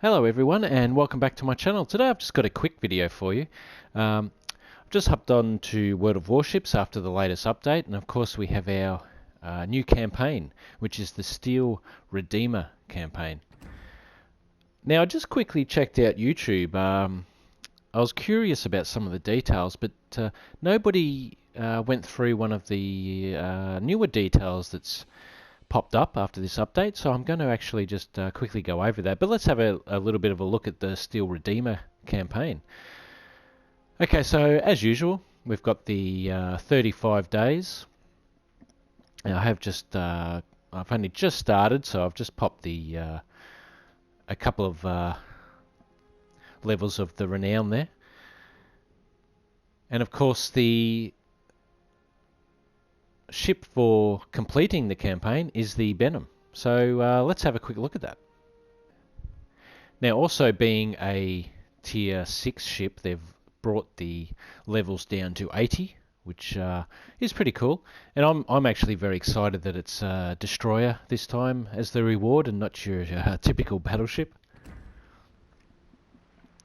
Hello everyone and welcome back to my channel. Today I've just got a quick video for you. I've just hopped on to World of Warships after the latest update, and of course we have our new campaign, which is the Steel Redeemer campaign. Now I just quickly checked out YouTube. I was curious about some of the details, but nobody went through one of the newer details that's popped up after this update, so I'm going to actually just quickly go over that. But let's have a little bit of a look at the Steel Redeemer campaign. Okay, so as usual, we've got the 35 days. Now, I've only just started, so I've just popped the a couple of levels of the renown there, and of course the ship for completing the campaign is the BENHAM. So let's have a quick look at that. Now, also being a tier 6 ship, they've brought the levels down to 80, which is pretty cool. And I'm actually very excited that it's a destroyer this time as the reward and not your typical battleship.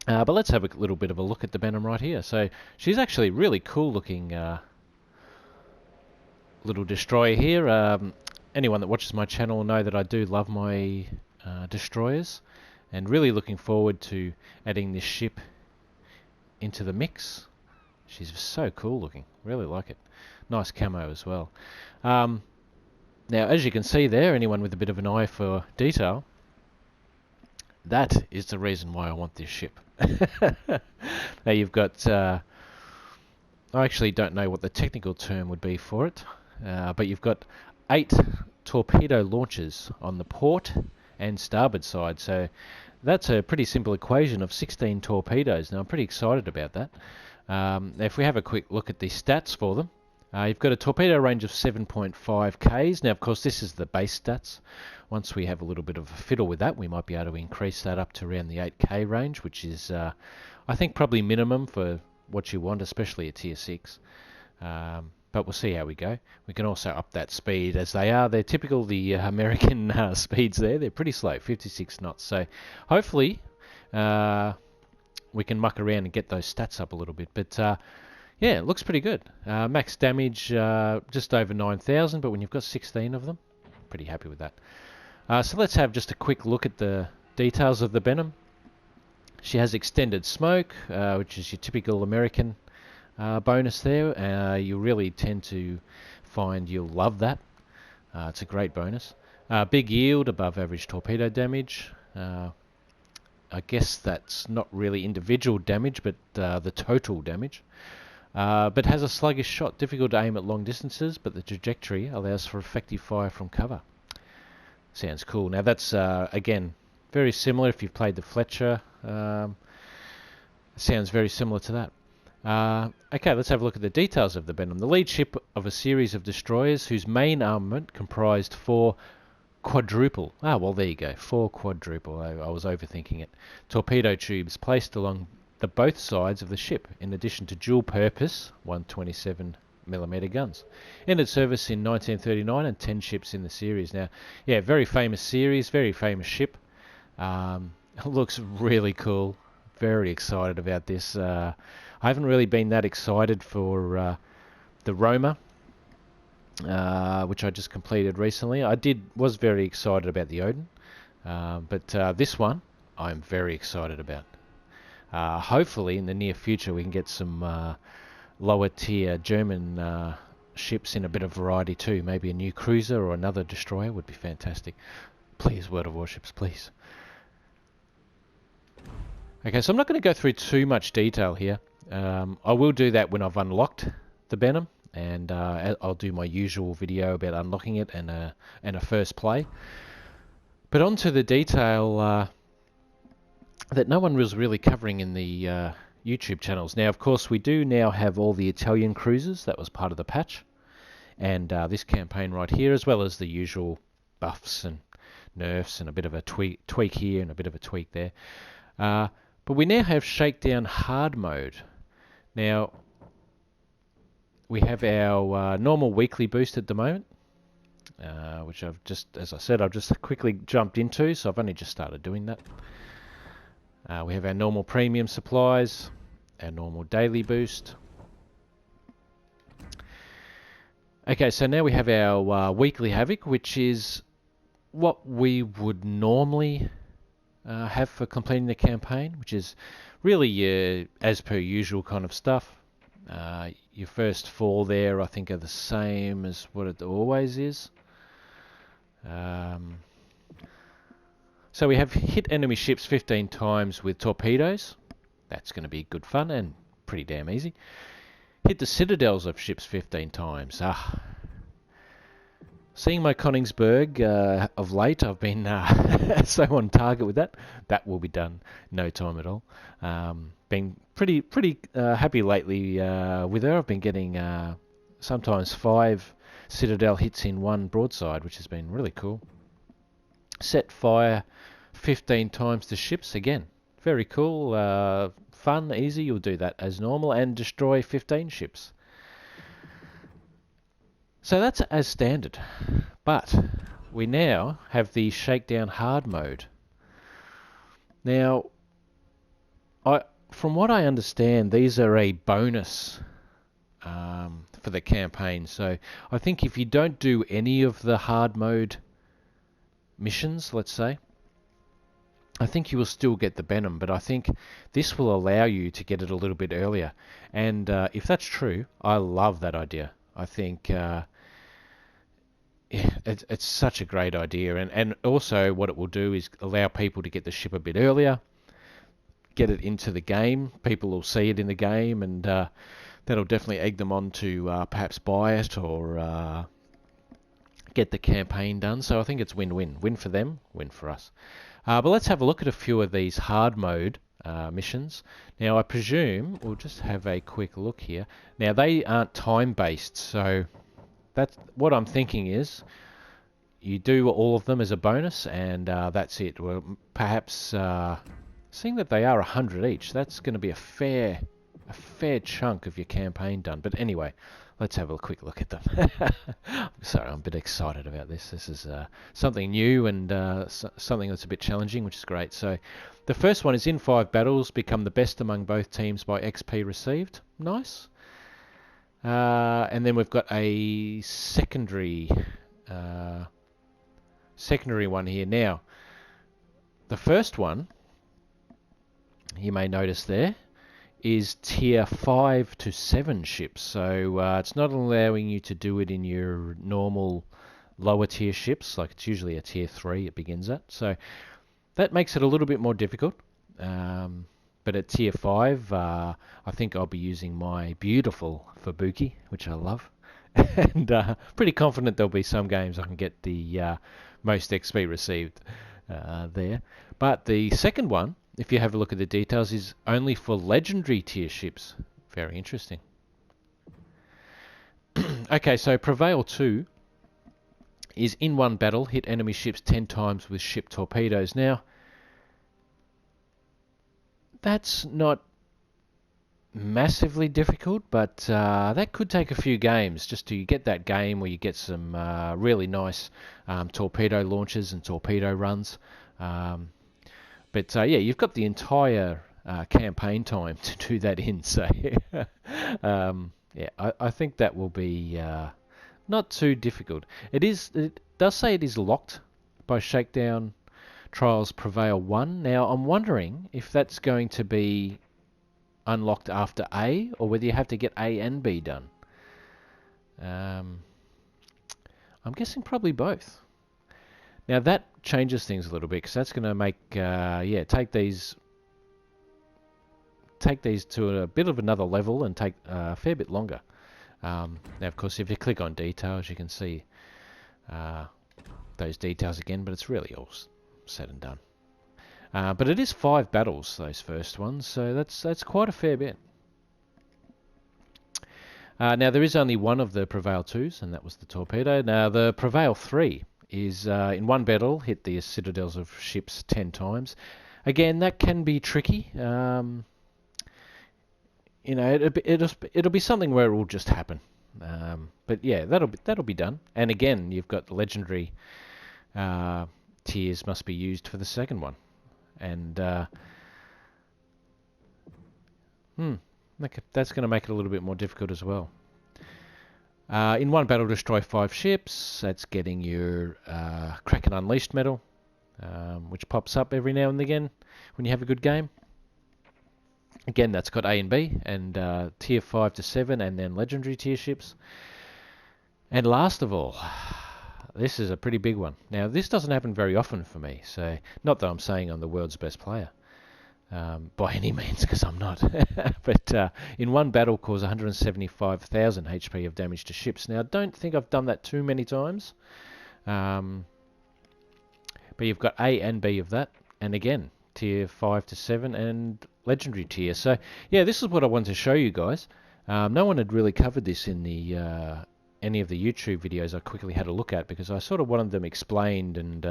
But let's have a little bit of a look at the BENHAM right here. So she's actually really cool looking little destroyer here. Anyone that watches my channel will know that I do love my destroyers, and really looking forward to adding this ship into the mix. She's so cool looking, really like it. Nice camo as well. Now, as you can see there, anyone with a bit of an eye for detail, that is the reason why I want this ship. Now you've got I actually don't know what the technical term would be for it, but you've got 8 torpedo launchers on the port and starboard side, so that's a pretty simple equation of 16 torpedoes. Now I'm pretty excited about that. Now if we have a quick look at the stats for them, you've got a torpedo range of 7.5 Ks. Now of course this is the base stats. Once we have a little bit of a fiddle with that, we might be able to increase that up to around the 8K range, which is I think probably minimum for what you want, especially at tier 6. But we'll see how we go. We can also up that speed as they are. They're typical the American speeds there. They're pretty slow, 56 knots. So hopefully we can muck around and get those stats up a little bit. But yeah, it looks pretty good. Max damage just over 9,000, but when you've got 16 of them, pretty happy with that. So let's have just a quick look at the details of the BENHAM. She has extended smoke, which is your typical American bonus there. You really tend to find you'll love that. It's a great bonus. Big yield, above average torpedo damage. I guess that's not really individual damage, but the total damage. But has a sluggish shot, difficult to aim at long distances, but the trajectory allows for effective fire from cover. Sounds cool. Now that's again very similar if you've played the Fletcher. Sounds very similar to that. Okay, let's have a look at the details of the BENHAM. The lead ship of a series of destroyers whose main armament comprised 4 quadruple. Well there you go, 4 quadruple. I was overthinking it. Torpedo tubes placed along the both sides of the ship, in addition to dual purpose 127mm guns. Ended service in 1939 and 10 ships in the series. Now, yeah, very famous series, very famous ship. Looks really cool. Very excited about this. I haven't really been that excited for the Roma, which I just completed recently. Was very excited about the Odin, but this one I'm very excited about. Hopefully in the near future we can get some lower tier German ships in a bit of variety too. Maybe a new cruiser or another destroyer would be fantastic. Please, World of Warships, please. Okay, so I'm not going to go through too much detail here. I will do that when I've unlocked the BENHAM, and I'll do my usual video about unlocking it and a first play. But on to the detail that no one was really covering in the YouTube channels. Now, of course, we do now have all the Italian cruisers. That was part of the patch. And this campaign right here, as well as the usual buffs and nerfs and a bit of a tweak here and a bit of a tweak there. But we now have Shakedown Hard Mode. Now, we have our normal weekly boost at the moment, which I've just, as I said, I've just quickly jumped into, so I've only just started doing that. We have our normal premium supplies, our normal daily boost. Okay, so now we have our weekly havoc, which is what we would normally have for completing the campaign, which is really your as per usual kind of stuff. Your first 4 there, I think, are the same as what it always is. So we have hit enemy ships 15 times with torpedoes. That's going to be good fun and pretty damn easy. Hit the citadels of ships 15 times. Seeing my Königsberg of late, I've been so on target with that. That will be done no time at all. Been pretty happy lately with her. I've been getting sometimes 5 citadel hits in one broadside, which has been really cool. Set fire 15 times to ships again. Very cool, fun, easy. You'll do that as normal and destroy 15 ships. So that's as standard, but we now have the Shakedown Hard mode. Now, from what I understand, these are a bonus for the campaign. So I think if you don't do any of the hard mode missions, let's say, I think you will still get the Benham, but I think this will allow you to get it a little bit earlier. And if that's true, I love that idea. I think it's such a great idea, and also what it will do is allow people to get the ship a bit earlier, get it into the game. People will see it in the game, and that'll definitely egg them on to perhaps buy it or get the campaign done. So I think it's win-win. Win for them, win for us. But let's have a look at a few of these hard mode missions. Now I presume we'll just have a quick look here. Now they aren't time-based, so that's what I'm thinking is you do all of them as a bonus, and that's it. Well, perhaps seeing that they are 100 each, that's going to be a fair chunk of your campaign done. But anyway, let's have a quick look at them. Sorry, I'm a bit excited about this. This is something new and something that's a bit challenging, which is great. So the first one is in 5 battles, become the best among both teams by XP received. Nice. And then we've got a secondary one here. Now, the first one, you may notice there, is tier 5 to 7 ships. So it's not allowing you to do it in your normal lower tier ships, like it's usually a tier 3 it begins at. So that makes it a little bit more difficult. But at tier 5, I think I'll be using my beautiful Fubuki, which I love. And pretty confident there'll be some games I can get the most XP received there. But the second one, if you have a look at the details, is only for legendary tier ships. Very interesting. Okay, so Prevail 2 is in one battle, hit enemy ships 10 times with ship torpedoes. Now, that's not massively difficult, but that could take a few games just to get that game where you get some really nice torpedo launches and torpedo runs. But yeah, you've got the entire campaign time to do that in. So yeah, I think that will be not too difficult. It does say it is locked by Shakedown Trials Prevail 1. Now, I'm wondering if that's going to be unlocked after A, or whether you have to get A and B done. I'm guessing probably both. Now, that changes things a little bit, because that's going to make, yeah, take these to a bit of another level and take a fair bit longer. Now, of course, if you click on details, you can see those details again, but it's really all said and done. But it is 5 battles, those first ones, so that's quite a fair bit. Now, there is only one of the Prevail 2s, and that was the torpedo. Now, the Prevail 3 is in one battle, hit the citadels of ships 10 times. Again, that can be tricky. You know, it'll be something where it will just happen. But yeah, that'll be done. And again, you've got the legendary tiers must be used for the second one. And Okay, that's going to make it a little bit more difficult as well. In one battle, destroy 5 ships. That's getting your Kraken Unleashed medal, which pops up every now and again when you have a good game. Again, that's got A and B, and tier 5 to 7, and then legendary tier ships. And last of all, this is a pretty big one. Now, this doesn't happen very often for me, so not that I'm saying I'm the world's best player. By any means, because I'm not. But in one battle, cause 175,000 HP of damage to ships. Now, I don't think I've done that too many times. But you've got A and B of that. And again, tier 5 to 7 and legendary tier. So, yeah, this is what I wanted to show you guys. No one had really covered this in the any of the YouTube videos I quickly had a look at, because I sort of wanted them explained, and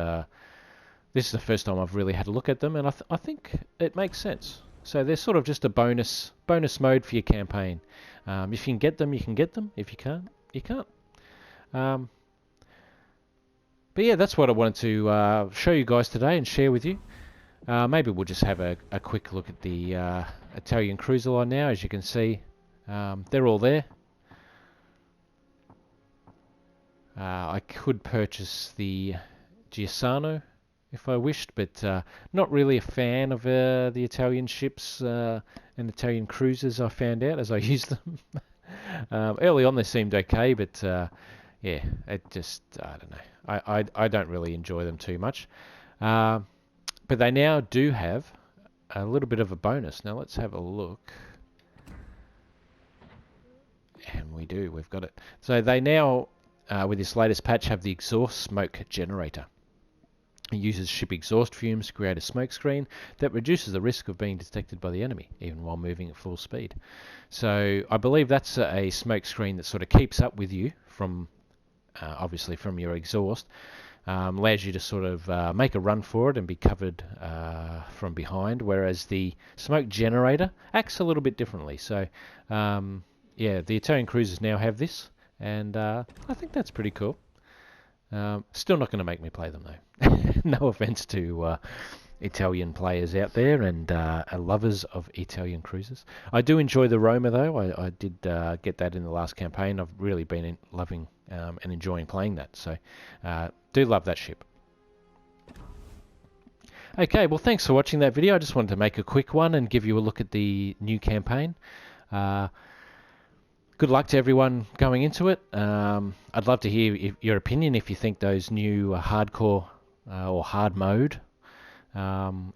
this is the first time I've really had a look at them, and I think it makes sense. So they're sort of just a bonus mode for your campaign. If you can get them, you can get them. If you can't, you can't. But yeah, that's what I wanted to show you guys today and share with you. Maybe we'll just have a quick look at the Italian cruiser line now. As you can see, they're all there. I could purchase the Giussano if I wished, but not really a fan of the Italian ships and Italian cruisers, I found out as I used them. Early on they seemed okay, but yeah, it just, I don't know. I don't really enjoy them too much. But they now do have a little bit of a bonus. Now let's have a look. And we do, we've got it. So they now, with this latest patch, have the exhaust smoke generator. It uses ship exhaust fumes to create a smoke screen that reduces the risk of being detected by the enemy, even while moving at full speed. So I believe that's a smoke screen that sort of keeps up with you from, obviously from your exhaust. Allows you to sort of make a run for it and be covered from behind, whereas the smoke generator acts a little bit differently. So yeah, the Italian cruisers now have this, and I think that's pretty cool. Still not going to make me play them though. No offense to Italian players out there and lovers of Italian cruisers. I do enjoy the Roma though. I did get that in the last campaign. I've really been loving and enjoying playing that. So do love that ship. Okay, well thanks for watching that video. I just wanted to make a quick one and give you a look at the new campaign. Good luck to everyone going into it. I'd love to hear your opinion if you think those new hardcore or hard mode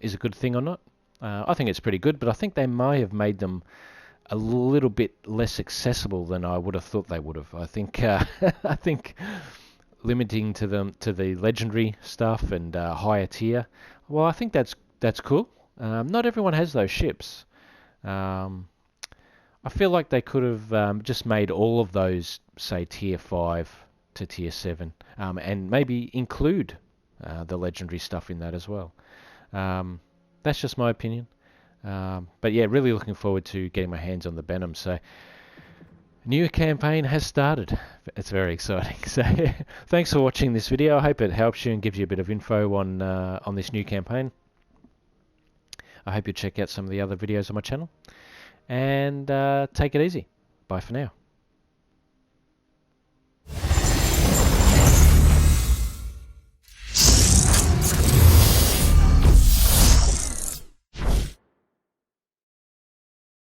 is a good thing or not. I think it's pretty good, but I think they may have made them a little bit less accessible than I would have thought they would have. I think I think limiting to the legendary stuff and higher tier. Well, I think that's cool. Not everyone has those ships. I feel like they could have just made all of those, say, tier 5 to tier 7, and maybe include the legendary stuff in that as well. That's just my opinion. But yeah, really looking forward to getting my hands on the Benham. So, new campaign has started. It's very exciting. So, thanks for watching this video. I hope it helps you and gives you a bit of info on this new campaign. I hope you check out some of the other videos on my channel. And take it easy. Bye for now.